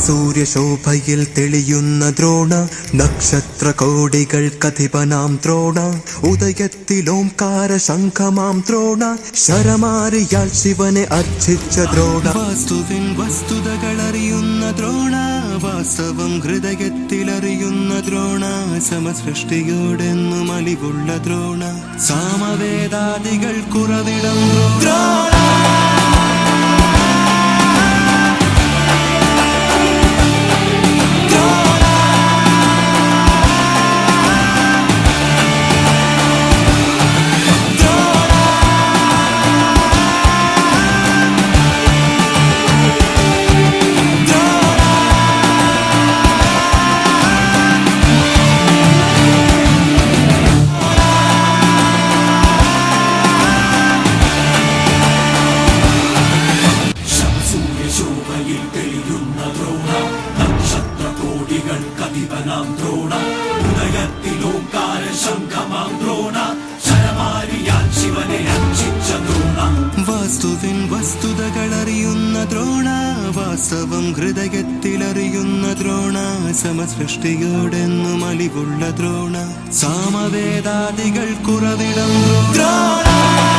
സൂര്യ ശോഭയിൽ തെളിയുന്ന ദ്രോണ, നക്ഷത്ര കോടികൾക്കധിപനാം ദ്രോണ, ഉദയത്തിലോംകാര ശംഖമാം ദ്രോണ, ശരമാരിയാൽ ശിവനെ അർച്ചിച്ച ദ്രോണ. വാസ്തുവിൻ വസ്തുതകളറിയുന്ന ദ്രോണ, വാസ്തവം ഹൃദയത്തിലറിയുന്ന ദ്രോണ, സമസൃഷ്ടിയോടെന്നും അലിവുള്ള ദ്രോണ, സാമവേദാദികൾ കുറവിടം ദ്രോണ. വാസ്തുവിൻ വസ്തുതകളറിയുന്ന ദ്രോണ, വാസ്തവം ഹൃദയത്തിലറിയുന്ന ദ്രോണ, സമസൃഷ്ടിയോടെന്നും അലിവുള്ള ദ്രോണ, സാമവേദാദികൾ കുറവിടം ദ്രോണ.